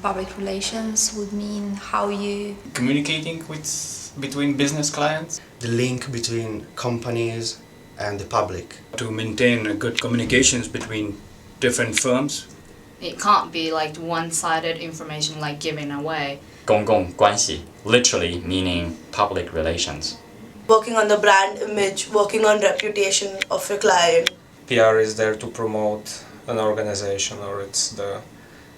Public relations would mean how you communicating between business clients. The link between companies and the public. To maintain good communications between different firms. It can't be like one-sided information like giving away. 公共关系, literally meaning public relations. Working on the brand image, working on reputation of your client. PR is there to promote an organization, or it's the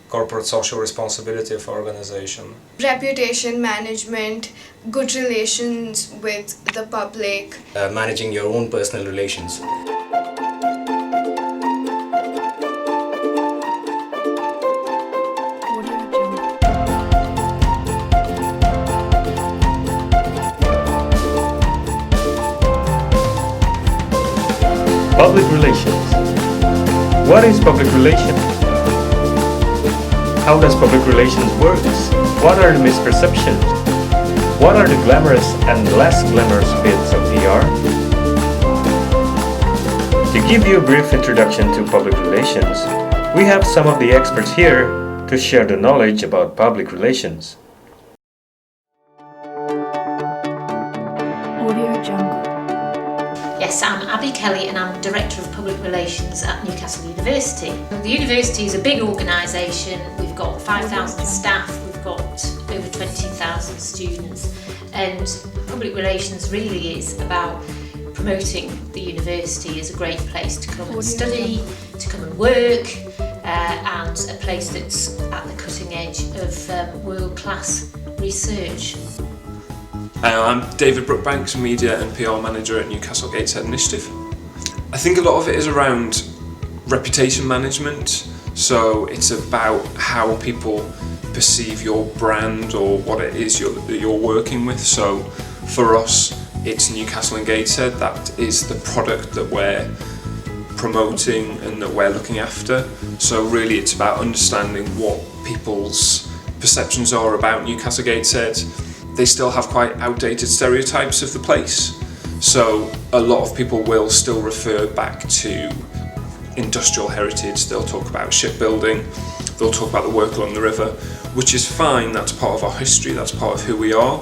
corporate social responsibility of organization. Reputation management, good relations with the public. Managing your own personal relations. Public relations. What is public relations? How does public relations work? What are the misperceptions? What are the glamorous and less glamorous bits of PR? To give you a brief introduction to public relations, we have some of the experts here to share the knowledge about public relations. Yes, I'm Abby Kelly and I'm Director of Public Relations at Newcastle University. The university is a big organisation. We've got 5,000 staff, we've got over 20,000 students, and public relations really is about promoting the university as a great place to come and study, to come and work, and a place that's at the cutting edge of world-class research. I'm David Brookbanks, Media and PR Manager at Newcastle Gateshead Initiative. I think a lot of it is around reputation management, so it's about how people perceive your brand or what it is that you're working with. So for us, it's Newcastle and Gateshead. That is the product that we're promoting and that we're looking after. So really it's about understanding what people's perceptions are about Newcastle Gateshead. They still have quite outdated stereotypes of the place. So a lot of people will still refer back to industrial heritage. They'll talk about shipbuilding, they'll talk about the work along the river, which is fine, that's part of our history, that's part of who we are.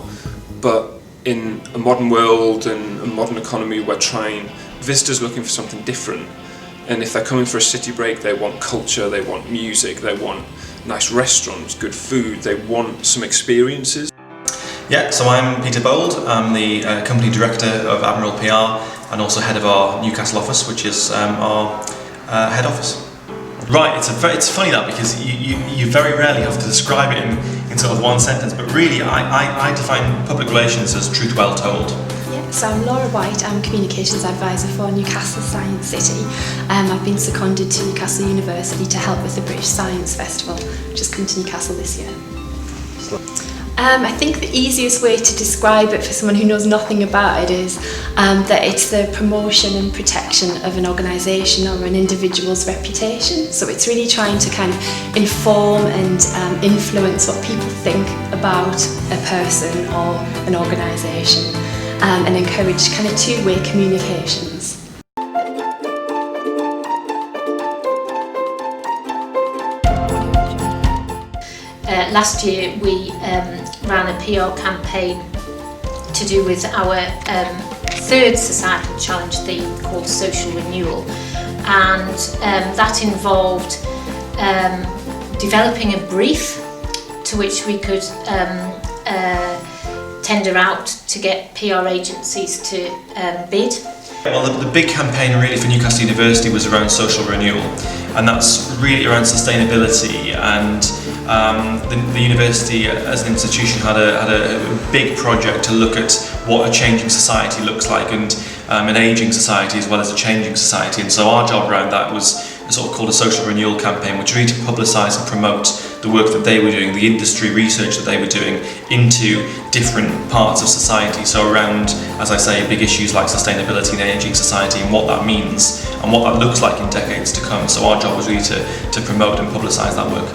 But in a modern world and a modern economy, visitors looking for something different. And if they're coming for a city break, they want culture, they want music, they want nice restaurants, good food, they want some experiences. Yeah, so I'm Peter Bold. I'm the Company Director of Admiral PR and also head of our Newcastle office, which is our head office. Right, it's funny that because you very rarely have to describe it in sort of one sentence, but really I define public relations as truth well told. Yeah, so I'm Laura White, I'm Communications Advisor for Newcastle Science City. I've been seconded to Newcastle University to help with the British Science Festival, which has come to Newcastle this year. I think the easiest way to describe it for someone who knows nothing about it is that it's the promotion and protection of an organisation or an individual's reputation. So it's really trying to kind of inform and influence what people think about a person or an organisation, and encourage kind of two-way communications. Last year we ran a PR campaign to do with our third societal challenge theme called Social Renewal, and that involved developing a brief to which we could tender out to get PR agencies to bid. Well, the big campaign really for Newcastle University was around social renewal, and that's really around sustainability. And the university as an institution had a big project to look at what a changing society looks like, and an ageing society as well as a changing society. And so our job around that was sort of called a social renewal campaign, which really to publicise and promote the work that they were doing, the industry research that they were doing into different parts of society. So around, as I say, big issues like sustainability and ageing society and what that means and what that looks like in decades to come. So our job was really to promote and publicise that work.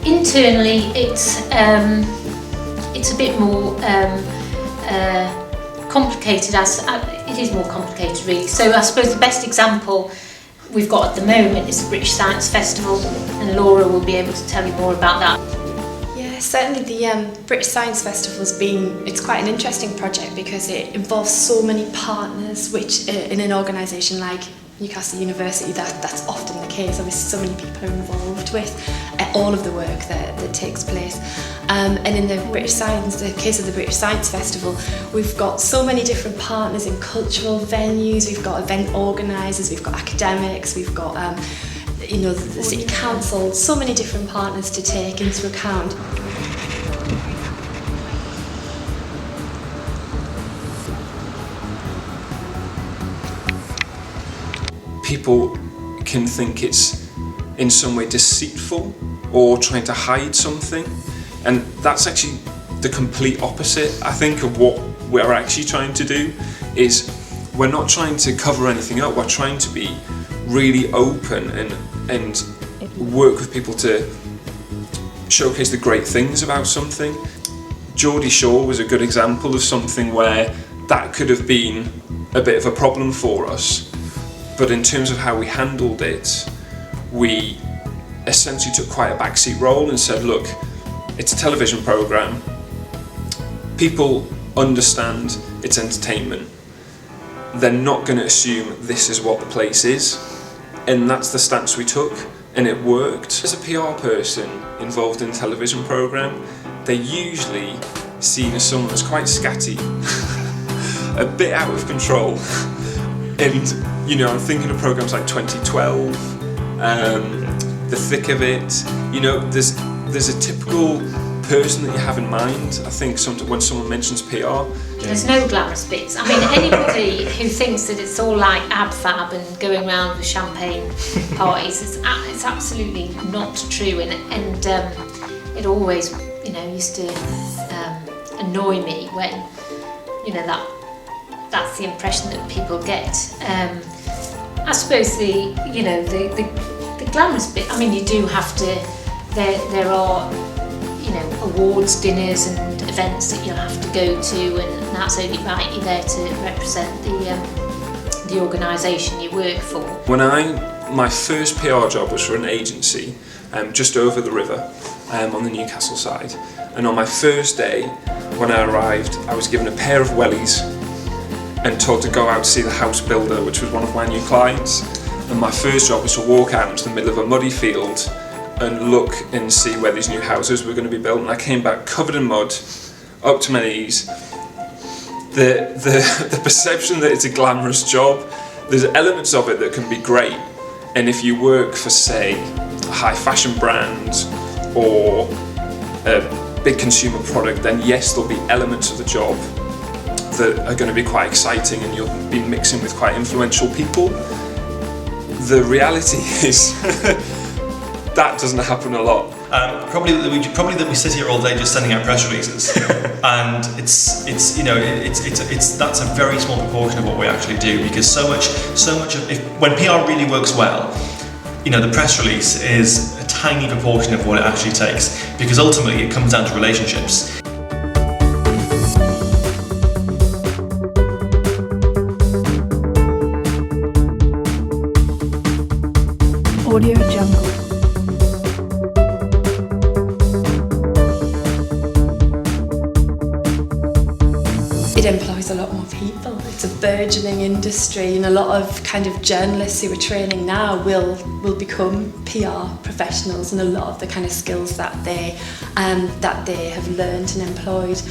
Internally, it's a bit more complicated, as it is more complicated really. So I suppose the best example we've got at the moment is the British Science Festival, and Laura will be able to tell you more about that. Yeah, certainly the British Science Festival's it's quite an interesting project because it involves so many partners, which in an organisation like Newcastle University, that's often the case. Obviously so many people are involved with all of the work that takes place. And in the case of the British Science Festival, we've got so many different partners in cultural venues, we've got event organisers, we've got academics, we've got the City Council, so many different partners to take into account. People can think it's in some way deceitful or trying to hide something, and that's actually the complete opposite, I think, of what we're actually trying to do. Is we're not trying to cover anything up, we're trying to be really open and work with people to showcase the great things about something. Geordie Shore was a good example of something where that could have been a bit of a problem for us. But in terms of how we handled it, we essentially took quite a backseat role and said, look, it's a television programme, people understand it's entertainment, they're not going to assume this is what the place is, and that's the stance we took, and it worked. As a PR person involved in a television programme, they're usually seen as someone that's quite scatty, a bit out of control, and I'm thinking of programmes like 2012, The Thick of It. There's a typical person that you have in mind. I think when someone mentions PR, there's no glamorous bits. I mean, anybody who thinks that it's all like ab-fab and going around with champagne parties, it's absolutely not true. And it always, used to annoy me when, that's the impression that people get. I suppose the glamorous bit, I mean, you do have to, there are, awards, dinners and events that you'll have to go to, and that's only right, you're there to represent the organisation you work for. My first PR job was for an agency just over the river on the Newcastle side, and on my first day when I arrived, I was given a pair of wellies and told to go out to see the house builder, which was one of my new clients. And my first job was to walk out into the middle of a muddy field and look and see where these new houses were going to be built. And I came back covered in mud, up to my knees. The perception that it's a glamorous job, there's elements of it that can be great. And if you work for, say, a high fashion brand or a big consumer product, then yes, there'll be elements of the job that are going to be quite exciting and you'll be mixing with quite influential people. The reality is that doesn't happen a lot. Probably that we sit here all day just sending out press releases, and it's that's a very small proportion of what we actually do, because so much of when PR really works well, the press release is a tiny proportion of what it actually takes, because ultimately it comes down to relationships. Audio Jungle. It employs a lot more people. It's a burgeoning industry, and a lot of kind of journalists who are training now will become PR professionals, and a lot of the kind of skills that they have learned and employed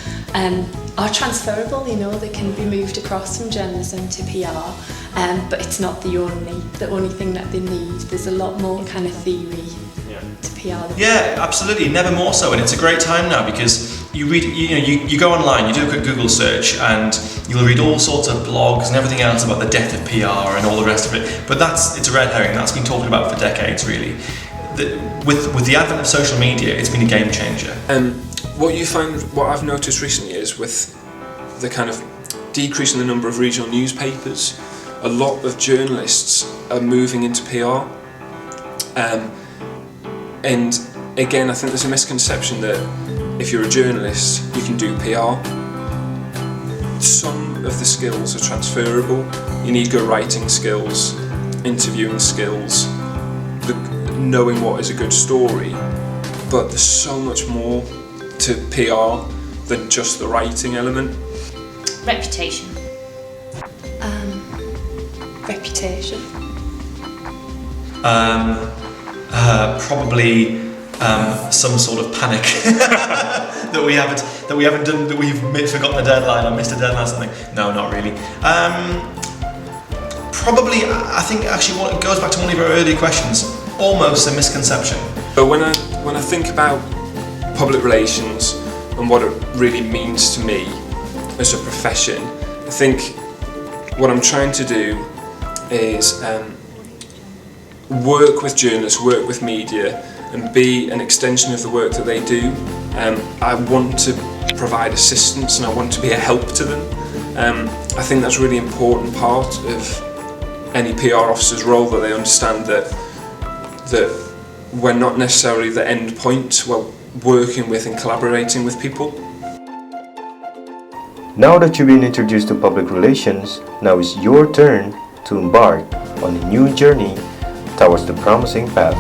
are transferable. they can be moved across from journalism to PR, but it's not the only thing that they need. There's a lot more kind of theory to PR. Yeah, absolutely, never more so, and it's a great time now because you read, you go online, you do a quick Google search, and you'll read all sorts of blogs and everything else about the death of PR and all the rest of it. But it's a red herring. That's been talked about for decades, really. With the advent of social media, it's been a game changer. What I've noticed recently is with the kind of decrease in the number of regional newspapers, a lot of journalists are moving into PR. And again, I think there's a misconception that if you're a journalist, you can do PR. Some of the skills are transferable. You need good writing skills, interviewing skills, knowing what is a good story, but there's so much more to PR than just the writing element. Reputation. Reputation. Probably some sort of panic that we haven't done, that we've forgotten a deadline or missed a deadline or something. No, not really. Probably, I think actually what it goes back to one of your earlier questions. Almost a misconception. But when I think about public relations and what it really means to me as a profession, I think what I'm trying to do is work with journalists, work with media, and be an extension of the work that they do. I want to provide assistance and I want to be a help to them. I think that's a really important part of any PR officer's role, that they understand that we're not necessarily the end point, we're working with and collaborating with people. Now that you've been introduced to public relations, now it's your turn to embark on a new journey towards the promising path.